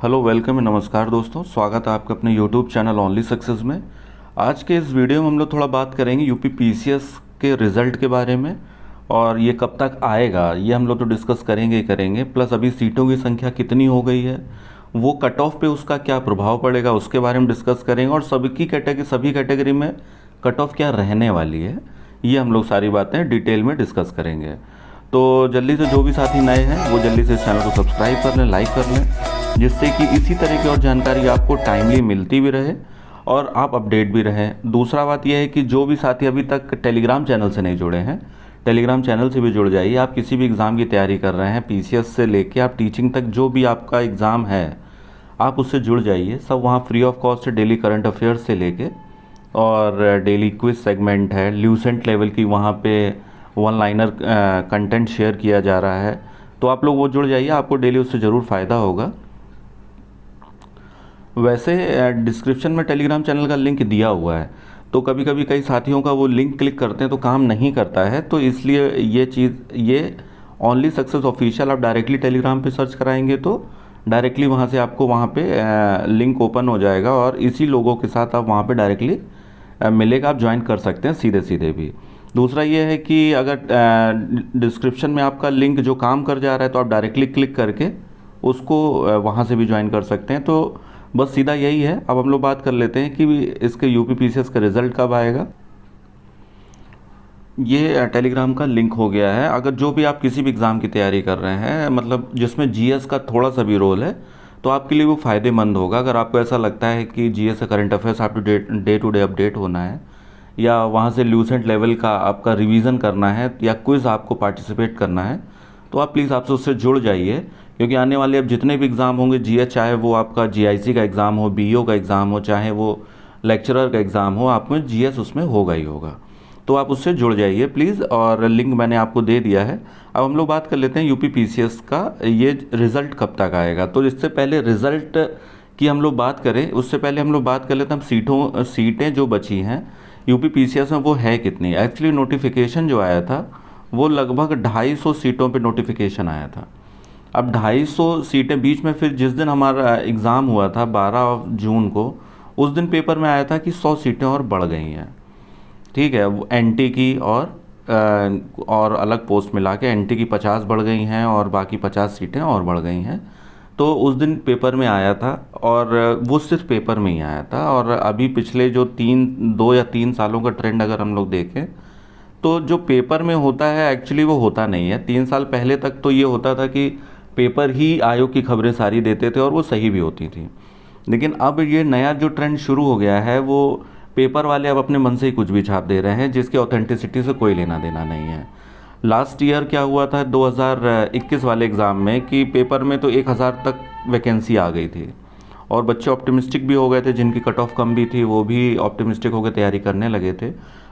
Hello welcome and नमस्कार दोस्तों, स्वागत है आपका अपने यूट्यूब चैनल ओनली सक्सेस में। आज के इस वीडियो में हम लोग थोड़ा बात करेंगे यूपी पीसीएस के रिज़ल्ट के बारे में और ये कब तक आएगा ये हम लोग तो डिस्कस करेंगे ही करेंगे। प्लस अभी सीटों की संख्या कितनी हो गई है, वो कट ऑफ पे उसका क्या प्रभाव पड़ेगा उसके बारे में डिस्कस करेंगे और सभी कैटेगरी में कट ऑफ क्या रहने वाली है ये हम लोग सारी बातें डिटेल में डिस्कस करेंगे। तो जल्दी से जो भी साथी नए हैं वो जल्दी से इस चैनल को सब्सक्राइब कर लें, लाइक कर लें, जिससे कि इसी तरह की और जानकारी आपको टाइमली मिलती भी रहे और आप अपडेट भी रहें। दूसरा बात यह है कि जो भी साथी अभी तक टेलीग्राम चैनल से नहीं जुड़े हैं, टेलीग्राम चैनल से भी जुड़ जाइए। आप किसी भी एग्ज़ाम की तैयारी कर रहे हैं, पीसीएस से लेके आप टीचिंग तक जो भी आपका एग्ज़ाम है आप उससे जुड़ जाइए। सब वहाँ फ्री ऑफ कॉस्ट है, डेली करंट अफेयर्स से लेके और डेली क्विज सेगमेंट है, ल्यूसेंट लेवल की वहाँ पे वन लाइनर कंटेंट शेयर किया जा रहा है। तो आप लोग वो जुड़ जाइए, आपको डेली उससे ज़रूर फ़ायदा होगा। वैसे डिस्क्रिप्शन में टेलीग्राम चैनल का लिंक दिया हुआ है, तो कभी कभी कई साथियों का वो लिंक क्लिक करते हैं तो काम नहीं करता है। तो इसलिए ये ओनली सक्सेस ऑफिशियल आप डायरेक्टली टेलीग्राम पे सर्च कराएंगे तो डायरेक्टली वहाँ से आपको वहाँ पे लिंक ओपन हो जाएगा और इसी लोगों के साथ आप वहाँ पे डायरेक्टली मिलेगा, आप ज्वाइन कर सकते हैं सीधे सीधे भी। दूसरा ये है कि अगर डिस्क्रिप्शन में आपका लिंक जो काम कर जा रहा है तो आप डायरेक्टली क्लिक करके उसको वहाँ से भी ज्वाइन कर सकते हैं। तो बस सीधा यही है। अब हम लोग बात कर लेते हैं कि इसके यूपी पीसीएस का रिज़ल्ट कब आएगा। ये टेलीग्राम का लिंक हो गया है। अगर जो भी आप किसी भी एग्ज़ाम की तैयारी कर रहे हैं, मतलब जिसमें जीएस का थोड़ा सा भी रोल है, तो आपके लिए वो फ़ायदेमंद होगा। अगर आपको ऐसा लगता है कि जीएस का करंट अफेयर्स आप डे टू डे अपडेट होना है या वहाँ से ल्यूसेंट लेवल का आपका रिवीजन करना है या क्विज़ आपको पार्टिसिपेट करना है, तो आप प्लीज़ आपसे उससे जुड़ जाइए। क्योंकि आने वाले अब जितने भी एग्ज़ाम होंगे जीएस, चाहे वो आपका जीआईसी का एग्ज़ाम हो, बीईओ का एग्ज़ाम हो, चाहे वो लेक्चरर का एग्ज़ाम हो, आप में जीएस उसमें होगा ही होगा। तो आप उससे जुड़ जाइए प्लीज़, और लिंक मैंने आपको दे दिया है। अब हम लोग बात कर लेते हैं यूपी पीसीएस का ये रिज़ल्ट कब तक आएगा। तो इससे पहले रिज़ल्ट की हम लोग बात करें, उससे पहले हम लोग बात कर लेते हैं सीटें जो बची हैं यूपी पीसीएस में वो है कितनी। एक्चुअली नोटिफिकेशन जो आया था वो लगभग 250 सीटों पे नोटिफिकेशन आया था। अब 250 सीटें बीच में, फिर जिस दिन हमारा एग्ज़ाम हुआ था 12 जून को, उस दिन पेपर में आया था कि 100 सीटें और बढ़ गई हैं। ठीक है, वो एनटी की और अलग पोस्ट मिला के एनटी की 50 बढ़ गई हैं और बाकी 50 सीटें और बढ़ गई हैं। तो उस दिन पेपर में आया था और वो सिर्फ पेपर में ही आया था। और अभी पिछले जो 2 या 3 सालों का ट्रेंड अगर हम लोग देखें तो जो पेपर में होता है एक्चुअली वो होता नहीं है। 3 साल पहले तक तो ये होता था कि पेपर ही आयोग की खबरें सारी देते थे और वो सही भी होती थी। लेकिन अब ये नया जो ट्रेंड शुरू हो गया है, वो पेपर वाले अब अपने मन से ही कुछ भी छाप दे रहे हैं जिसके ऑथेंटिसिटी से कोई लेना देना नहीं है। लास्ट ईयर क्या हुआ था 2021 वाले एग्ज़ाम में कि पेपर में तो 1000 तक वैकेंसी आ गई थी और बच्चे ऑप्टिमिस्टिक भी हो गए थे, जिनकी कट ऑफ कम भी थी वो भी ऑप्टिमिस्टिक होकर तैयारी करने लगे थे।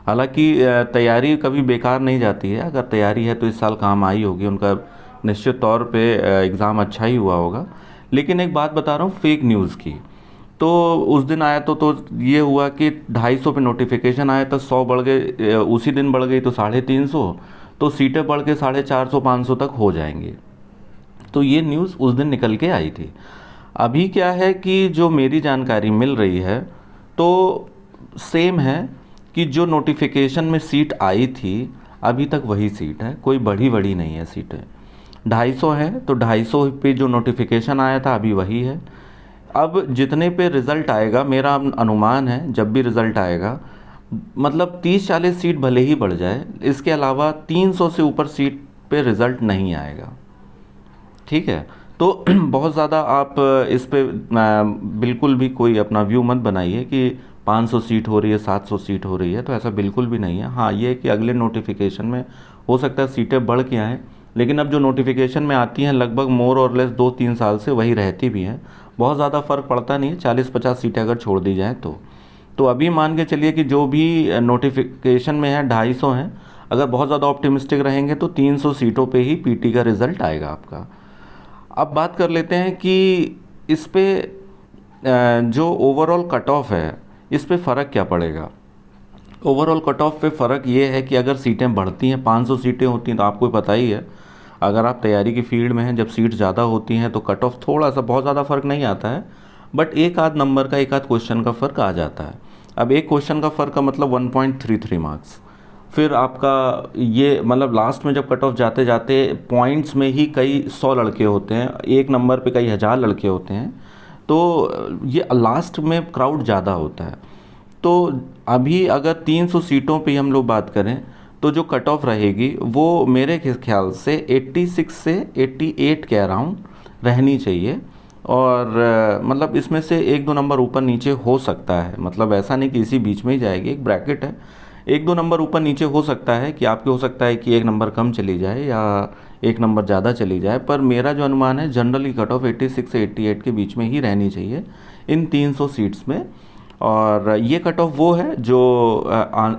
हालांकि तैयारी कभी बेकार नहीं जाती है, अगर तैयारी है तो इस साल काम आई होगी, उनका निश्चित तौर पे एग्ज़ाम अच्छा ही हुआ होगा। लेकिन एक बात बता रहा हूँ फेक न्यूज़ की। तो उस दिन आया तो ये हुआ कि 250 पे नोटिफिकेशन आया था, 100 बढ़ गए, उसी दिन बढ़ गई तो 350, तो सीटें बढ़ के 450 500 तक हो जाएंगी। तो ये न्यूज़ उस दिन निकल के आई थी। अभी क्या है कि जो मेरी जानकारी मिल रही है तो सेम है कि जो नोटिफिकेशन में सीट आई थी अभी तक वही सीट है, कोई बड़ी नहीं है सीटें। 250 है तो 250 पे जो नोटिफिकेशन आया था अभी वही है। अब जितने पे रिज़ल्ट आएगा, मेरा अनुमान है जब भी रिज़ल्ट आएगा मतलब 30-40 सीट भले ही बढ़ जाए, इसके अलावा 300 से ऊपर सीट पे रिज़ल्ट नहीं आएगा। ठीक है, तो बहुत ज़्यादा आप इस पे बिल्कुल भी कोई अपना व्यू मत बनाइए कि 500 सीट हो रही है, 700 सीट हो रही है, तो ऐसा बिल्कुल भी नहीं है। हाँ, ये कि अगले नोटिफिकेशन में हो सकता है सीटें बढ़ के आएँ, लेकिन अब जो नोटिफिकेशन में आती हैं लगभग मोर और लेस 2-3 साल से वही रहती भी हैं। बहुत ज़्यादा फ़र्क पड़ता नहीं है, 40-50 सीटें अगर छोड़ दी जाएँ तो अभी मान के चलिए कि जो भी नोटिफिकेशन में है 250 हैं। अगर बहुत ज़्यादा ऑप्टिमिस्टिक रहेंगे तो 300 सीटों पे ही पीटी का रिज़ल्ट आएगा आपका। अब बात कर लेते हैं कि इस पे जो ओवरऑल कट ऑफ है इस पे फ़र्क क्या पड़ेगा। ओवरऑल कट ऑफ पे फ़र्क ये है कि अगर सीटें बढ़ती हैं, 500 सीटें होती हैं तो आपको पता ही है अगर आप तैयारी की फील्ड में हैं, जब सीट ज़्यादा होती हैं तो कट ऑफ थोड़ा सा, बहुत ज़्यादा फ़र्क नहीं आता है, बट एक आध नंबर का, एक आध क्वेश्चन का फ़र्क आ जाता है। अब एक क्वेश्चन का फ़र्क का मतलब 1.33 मार्क्स। फिर आपका ये मतलब लास्ट में जब कट ऑफ जाते जाते पॉइंट्स में ही कई 100 लड़के होते हैं, एक नंबर पे कई हज़ार लड़के होते हैं, तो ये लास्ट में क्राउड ज़्यादा होता है। तो अभी अगर 300 सीटों पे हम लोग बात करें तो जो कट ऑफ रहेगी वो मेरे ख्याल से 86 से 88 के अराउंड रहनी चाहिए। और मतलब इसमें से एक दो नंबर ऊपर नीचे हो सकता है, मतलब ऐसा नहीं कि इसी बीच में ही जाएगी, एक ब्रैकेट है, एक दो नंबर ऊपर नीचे हो सकता है कि आपके, हो सकता है कि एक नंबर कम चली जाए या एक नंबर ज़्यादा चली जाए, पर मेरा जो अनुमान है जनरली कट ऑफ 86 से 88 के बीच में ही रहनी चाहिए इन 300 सीट्स में। और ये कट ऑफ वो है जो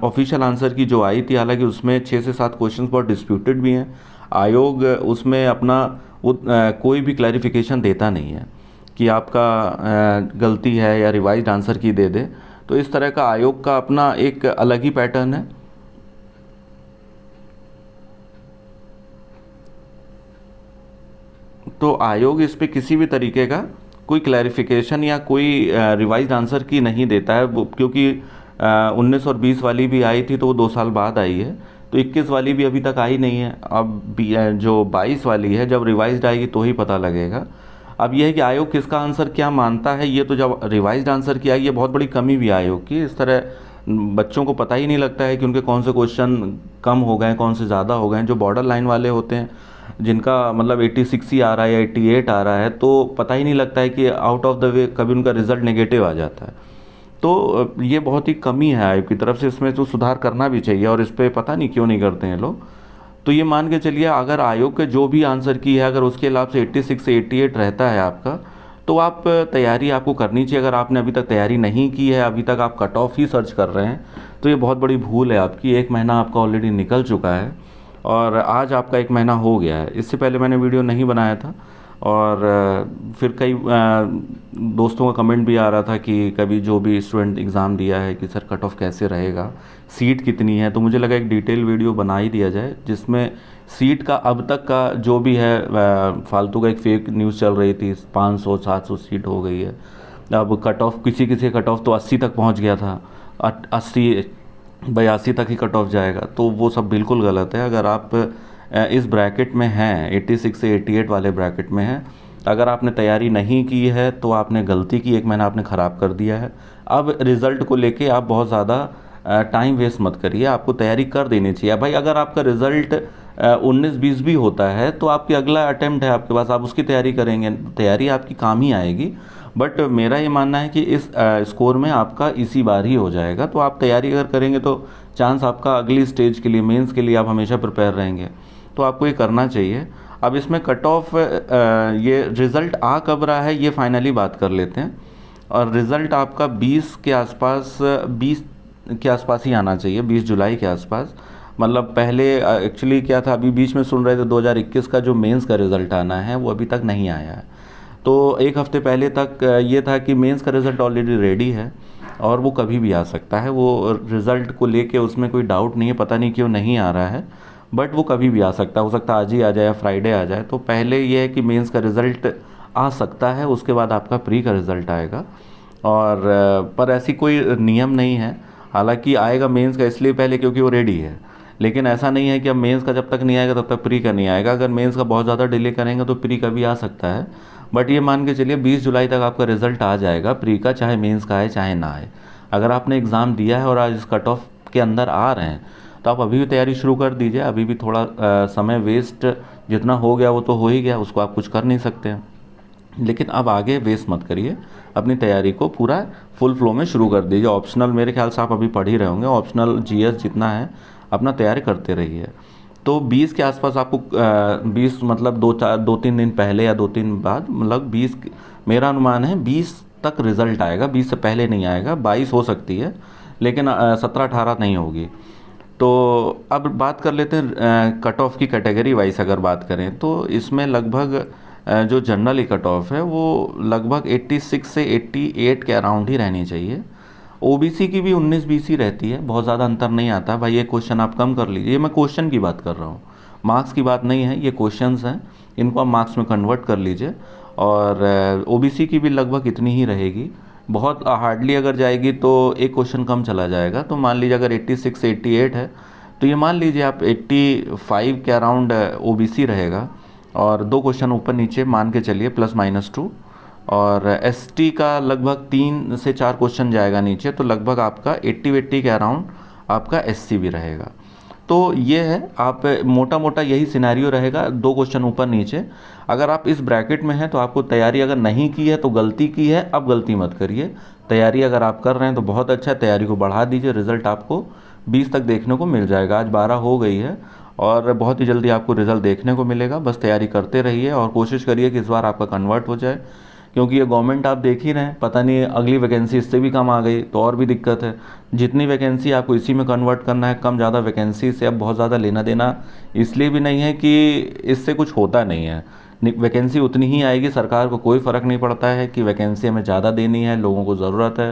ऑफिशियल आंसर की जो आई थी, हालांकि उसमें 6 से 7 क्वेश्चंस बहुत डिस्प्यूटेड भी हैं। आयोग उसमें अपना वो कोई भी क्लैरिफिकेशन देता नहीं है कि आपका गलती है या रिवाइज्ड आंसर की दे दे। तो इस तरह का आयोग का अपना एक अलग ही पैटर्न है। तो आयोग इस पे किसी भी तरीके का कोई क्लैरिफिकेशन या कोई रिवाइज्ड आंसर की नहीं देता है वो, क्योंकि 19 और 20 वाली भी आई थी तो वो 2 साल बाद आई है, तो 21 वाली भी अभी तक आई नहीं है। अब जो 22 वाली है जब रिवाइज्ड आएगी तो ही पता लगेगा। अब यह है कि आयोग किसका आंसर क्या मानता है, ये तो जब रिवाइज्ड आंसर की आई, ये बहुत बड़ी कमी भी आयोग की। इस तरह बच्चों को पता ही नहीं लगता है कि उनके कौन से क्वेश्चन कम हो गए, कौन से ज़्यादा हो गए। जो बॉर्डर लाइन वाले होते हैं जिनका मतलब 86 ही आ रहा है या 88 आ रहा है, तो पता ही नहीं लगता है कि आउट ऑफ द वे कभी उनका रिजल्ट नेगेटिव आ जाता है। तो ये बहुत ही कमी है आयोग की तरफ से, इसमें तो सुधार करना भी चाहिए और इस पर पता नहीं क्यों नहीं करते हैं लोग। तो ये मान के चलिए अगर आयोग के जो भी आंसर की है, अगर उसके हिसाब से 86 से 88 रहता है आपका, तो आप तैयारी आपको करनी चाहिए। अगर आपने अभी तक तैयारी नहीं की है, अभी तक आप कट ऑफ ही सर्च कर रहे हैं, तो ये बहुत बड़ी भूल है आपकी। एक महीना आपका ऑलरेडी निकल चुका है और आज आपका एक महीना हो गया है। इससे पहले मैंने वीडियो नहीं बनाया था और फिर कई दोस्तों का कमेंट भी आ रहा था कि कभी जो भी स्टूडेंट एग्ज़ाम दिया है कि सर कट ऑफ कैसे रहेगा, सीट कितनी है, तो मुझे लगा एक डिटेल वीडियो बना ही दिया जाए जिसमें सीट का अब तक का जो भी है, फालतू का एक फेक न्यूज़ चल रही थी 500-700 सीट हो गई है। अब कट ऑफ किसी किसी कट ऑफ तो 80 तक पहुंच गया था, 80-82 तक ही कट ऑफ जाएगा, तो वो सब बिल्कुल गलत है। अगर आप इस ब्रैकेट में हैं, 86 से 88 वाले ब्रैकेट में हैं, अगर आपने तैयारी नहीं की है तो आपने गलती की, एक महीना आपने ख़राब कर दिया है। अब रिज़ल्ट को लेके आप बहुत ज़्यादा टाइम वेस्ट मत करिए, आपको तैयारी कर देनी चाहिए भाई। अगर आपका रिज़ल्ट 19-20 भी होता है तो आपकी अगला अटेम्प्ट है आपके पास, आप उसकी तैयारी करेंगे, तैयारी आपकी काम ही आएगी। बट मेरा ये मानना है कि इस स्कोर में आपका इसी बार ही हो जाएगा। तो आप तैयारी अगर करेंगे तो चांस आपका अगली स्टेज के लिए, मेंस के लिए आप हमेशा प्रिपेयर रहेंगे, तो आपको ये करना चाहिए। अब इसमें कट ऑफ ये रिज़ल्ट आ कब रहा है ये फाइनली बात कर लेते हैं। और रिज़ल्ट आपका 20 के आसपास, 20 के आसपास ही आना चाहिए, 20 जुलाई के आसपास। मतलब पहले एक्चुअली क्या था, अभी बीच में सुन रहे थे 2021 का जो मेंस का रिज़ल्ट आना है वो अभी तक नहीं आया है। तो एक हफ़्ते पहले तक ये था कि मेंस का रिज़ल्ट ऑलरेडी रेडी है और वो कभी भी आ सकता है। वो रिज़ल्ट को लेके उसमें कोई डाउट नहीं है, पता नहीं क्यों नहीं आ रहा है, बट वो कभी भी आ सकता है, हो सकता है आज ही आ जाए या फ्राइडे आ जाए। तो पहले ये है कि मेंस का रिज़ल्ट आ सकता है, उसके बाद आपका प्री का रिज़ल्ट आएगा। और पर ऐसी कोई नियम नहीं है, हालांकि आएगा मेंस का इसलिए पहले क्योंकि वो रेडी है, लेकिन ऐसा नहीं है कि अब मेंस का जब तक नहीं आएगा तब तक प्री का नहीं आएगा। अगर मेंस का बहुत ज़्यादा डिले करेंगे तो प्री का भी आ सकता है, बट ये मान के चलिए 20 जुलाई तक आपका रिज़ल्ट आ जाएगा प्री का, चाहे मेंस का आए चाहे ना आए। अगर आपने एग्ज़ाम दिया है और आज इस कट ऑफ के अंदर आ रहे हैं तो आप अभी भी तैयारी शुरू कर दीजिए। अभी भी थोड़ा समय वेस्ट जितना हो गया वो तो हो ही गया, उसको आप कुछ कर नहीं सकते हैं, लेकिन अब आगे वेस्ट मत करिए, अपनी तैयारी को पूरा फुल फ्लो में शुरू कर दीजिए। ऑप्शनल मेरे ख्याल से आप अभी पढ़ ही रहे होंगे, ऑप्शनल जीएस जितना है अपना तैयारी करते रहिए। तो 20 के आसपास आपको 20 मतलब 2-3 दिन पहले या 2-3 बाद, मतलब 20 मेरा अनुमान है 20 तक रिज़ल्ट आएगा, 20 से पहले नहीं आएगा। 22 हो सकती है लेकिन 17-18 नहीं होगी। तो अब बात कर लेते हैं कट ऑफ की कैटेगरी वाइज। अगर बात करें तो इसमें लगभग जो जनरल कट ऑफ है वो लगभग 86 से 88 के अराउंड ही रहनी चाहिए। ओबीसी की भी 19-20 ही रहती है, बहुत ज़्यादा अंतर नहीं आता भाई। ये क्वेश्चन आप कम कर लीजिए, मैं क्वेश्चन की बात कर रहा हूँ, मार्क्स की बात नहीं है, ये क्वेश्चंस हैं, इनको आप मार्क्स में कन्वर्ट कर लीजिए। और ओबीसी की भी लगभग इतनी ही रहेगी, बहुत हार्डली अगर जाएगी तो एक क्वेश्चन कम चला जाएगा। तो मान लीजिए अगर 86 88 है तो ये मान लीजिए आप 85 के अराउंड ओबीसी रहेगा, और 2 क्वेश्चन ऊपर नीचे मान के चलिए +-2। और एसटी का लगभग 3 से 4 क्वेश्चन जाएगा नीचे, तो लगभग आपका 80 के अराउंड आपका एससी भी रहेगा। तो ये है, आप मोटा मोटा यही सिनेरियो रहेगा, 2 क्वेश्चन ऊपर नीचे। अगर आप इस ब्रैकेट में हैं तो आपको तैयारी अगर नहीं की है तो गलती की है, अब गलती मत करिए। तैयारी अगर आप कर रहे हैं तो बहुत अच्छा है, तैयारी को बढ़ा दीजिए, रिजल्ट आपको 20 तक देखने को मिल जाएगा। आज 12 हो गई है और बहुत ही जल्दी आपको रिजल्ट देखने को मिलेगा। बस तैयारी करते रहिए और कोशिश करिए कि इस बार आपका कन्वर्ट हो जाए, क्योंकि ये गवर्नमेंट आप देख ही रहे हैं, पता नहीं अगली वैकेंसी इससे भी कम आ गई तो और भी दिक्कत है। जितनी वैकेंसी आपको इसी में कन्वर्ट करना है, कम ज़्यादा वैकेंसी से अब बहुत ज़्यादा लेना देना इसलिए भी नहीं है कि इससे कुछ होता नहीं है। वैकेंसी उतनी ही आएगी, सरकार को कोई फ़र्क नहीं पड़ता है कि वैकेंसी हमें ज़्यादा देनी है, लोगों को ज़रूरत है,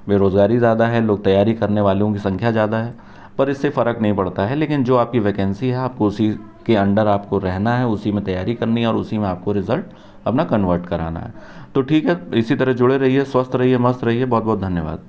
बेरोज़गारी ज़्यादा है, लोग तैयारी करने वालों की संख्या ज़्यादा है, पर इससे फ़र्क नहीं पड़ता है। लेकिन जो आपकी वैकेंसी है आपको उसी के अंडर आपको रहना है, उसी में तैयारी करनी है और उसी में आपको रिज़ल्ट अपना कन्वर्ट कराना है। तो ठीक है, इसी तरह जुड़े रहिए, स्वस्थ रहिए, मस्त रहिए। बहुत बहुत धन्यवाद।